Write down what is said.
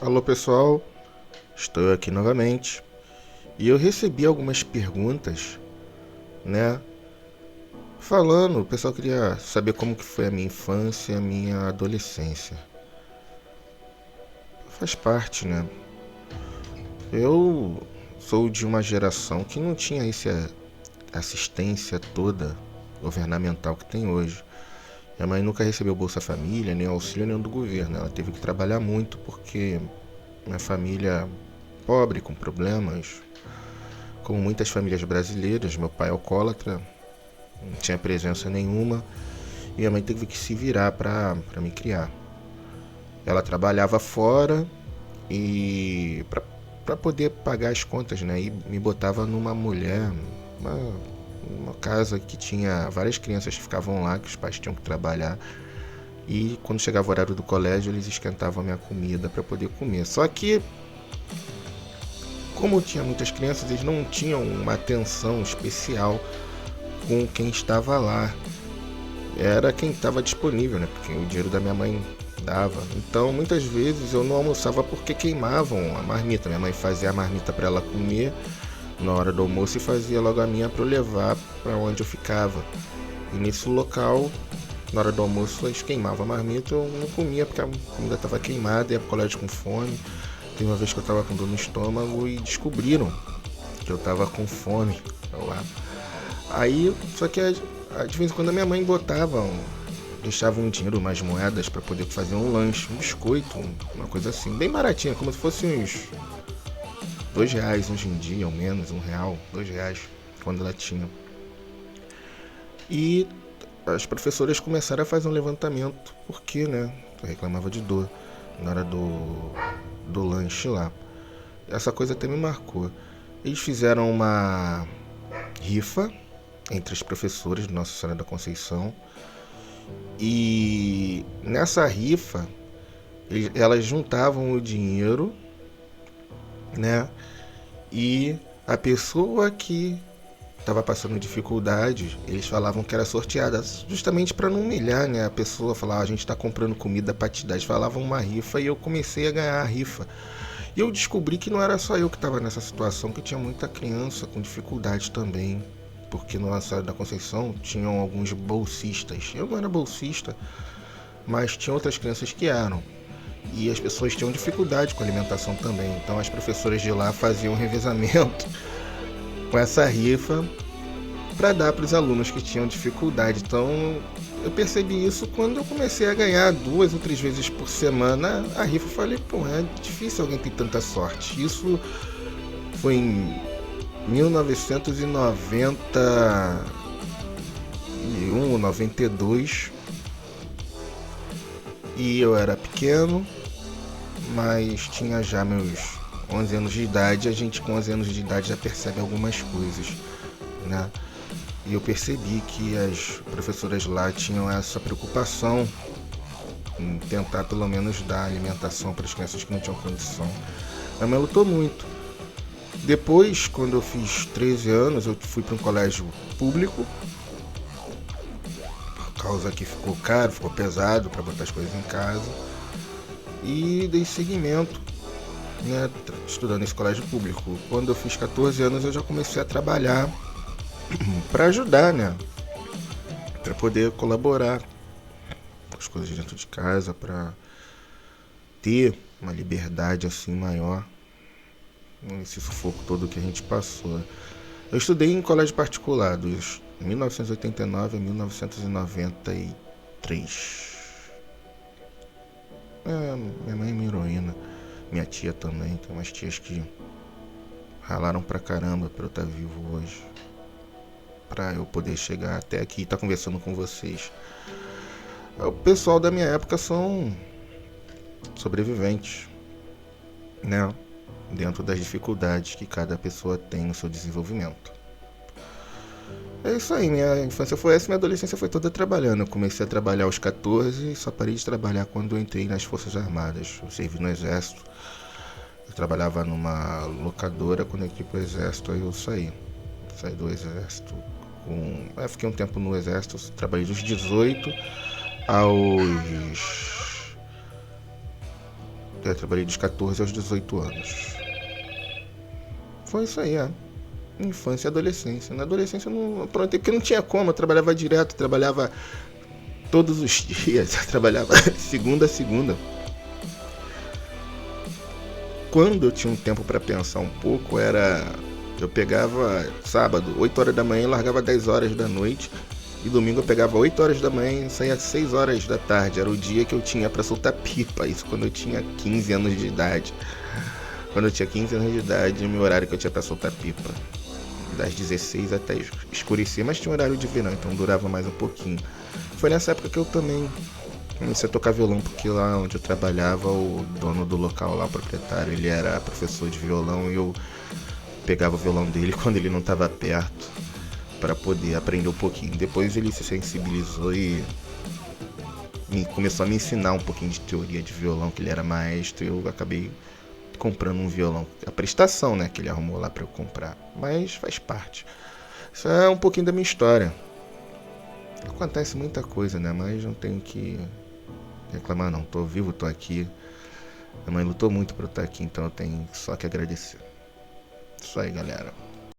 Alô pessoal, estou aqui novamente e eu recebi algumas perguntas, né? Falando, o pessoal queria saber como que foi a minha infância, a minha adolescência. Faz parte, né? Eu sou de uma geração que não tinha essa assistência toda governamental que tem hoje. Minha mãe nunca recebeu Bolsa Família, nem auxílio nenhum do governo. Ela teve que trabalhar muito porque minha família pobre, com problemas, como muitas famílias brasileiras, meu pai é alcoólatra, não tinha presença nenhuma e minha mãe teve que se virar para me criar. Ela trabalhava fora e para poder pagar as contas, né? E me botava numa mulher, uma casa que tinha várias crianças que ficavam lá, que os pais tinham que trabalhar. E quando chegava o horário do colégio, eles esquentavam a minha comida para poder comer. Só que, como tinha muitas crianças, eles não tinham uma atenção especial com quem estava lá. Era quem estava disponível, né? Porque o dinheiro da minha mãe dava. Então, muitas vezes eu não almoçava porque queimavam a marmita. Minha mãe fazia a marmita para ela comer na hora do almoço e fazia logo a minha para eu levar para onde eu ficava. E nesse local, na hora do almoço, eles queimavam a marmita, eu não comia porque a comida estava queimada, ia pro colégio com fome. Tem uma vez que eu estava com dor no estômago e descobriram que eu estava com fome lá. Aí, só que de vez em quando a minha mãe deixava um dinheiro, umas moedas para poder fazer um lanche, um biscoito, uma coisa assim, bem baratinha, como se fosse uns R$ 2 hoje em dia, ou menos, R$ 1, R$ 2, quando ela tinha. E as professoras começaram a fazer um levantamento, porque, né, eu reclamava de dor na hora do lanche lá. Essa coisa até me marcou. Eles fizeram uma rifa entre as professoras de Nossa Senhora da Conceição. E nessa rifa, elas juntavam o dinheiro, né? E a pessoa que estava passando dificuldade, eles falavam que era sorteada, justamente para não humilhar, né? A pessoa falava, a gente está comprando comida para te dar. Eles falavam uma rifa e eu comecei a ganhar a rifa. E eu descobri que não era só eu que estava nessa situação, que tinha muita criança com dificuldade também. Porque na Nossa Senhora da Conceição tinham alguns bolsistas. Eu não era bolsista, mas tinha outras crianças que eram. E as pessoas tinham dificuldade com a alimentação também. Então as professoras de lá faziam um revezamento com essa rifa para dar para os alunos que tinham dificuldade. Então eu percebi isso quando eu comecei a ganhar 2 ou 3 vezes por semana a rifa. Eu falei, pô, é difícil alguém ter tanta sorte. Isso foi em 1991 ou 92 e eu era pequeno, mas tinha já meus 11 anos de idade. A gente com 11 anos de idade já percebe algumas coisas, né? E eu percebi que as professoras lá tinham essa preocupação em tentar pelo menos dar alimentação para as crianças que não tinham condição. A minha lutou muito. Depois, quando eu fiz 13 anos, eu fui para um colégio público, por causa que ficou caro, ficou pesado para botar as coisas em casa. E dei seguimento, né, estudando nesse colégio público. Quando eu fiz 14 anos, eu já comecei a trabalhar para ajudar, né, para poder colaborar com as coisas dentro de casa, para ter uma liberdade assim maior. Esse sufoco todo que a gente passou. Eu estudei em colégio particular dos 1989 a 1993. Minha mãe é minha heroína. Minha tia também. Tem umas tias que ralaram pra caramba pra eu estar vivo hoje. Pra eu poder chegar até aqui e estar conversando com vocês. O pessoal da minha época são sobreviventes, né? Dentro das dificuldades que cada pessoa tem no seu desenvolvimento. É isso aí, minha infância foi essa, minha adolescência foi toda trabalhando. Eu comecei a trabalhar aos 14 e só parei de trabalhar quando eu entrei nas Forças Armadas. Eu servi no Exército. Eu trabalhava numa locadora, quando eu entrei pro Exército, aí eu saí. Saí do Exército. Fiquei um tempo no Exército, trabalhei dos 18 aos Eu trabalhei dos 14 aos 18 anos. Foi isso aí, infância e adolescência. Na adolescência eu não aprontei porque não tinha como, eu trabalhava direto, trabalhava todos os dias, eu trabalhava segunda a segunda. Quando eu tinha um tempo para pensar um pouco, eu pegava sábado, 8 horas da manhã e largava 10 horas da noite. E domingo eu pegava 8 horas da manhã e saía às 6 horas da tarde. Era o dia que eu tinha para soltar pipa. Isso quando eu tinha 15 anos de idade. Quando eu tinha 15 anos de idade, meu horário que eu tinha para soltar pipa. Das 16 até escurecer, mas tinha horário de verão, então durava mais um pouquinho. Foi nessa época que eu também comecei a tocar violão, porque lá onde eu trabalhava, o dono do local lá, o proprietário, ele era professor de violão e eu pegava o violão dele quando ele não estava perto para poder aprender um pouquinho. Depois ele se sensibilizou e começou a me ensinar um pouquinho de teoria de violão, que ele era maestro, e eu acabei comprando um violão. A prestação, né, que ele arrumou lá para eu comprar. Mas faz parte. Isso é um pouquinho da minha história. Acontece muita coisa, né, mas não tenho que reclamar não. Tô vivo, tô aqui. Minha mãe lutou muito pra eu estar aqui, então eu tenho só que agradecer. Isso aí, galera.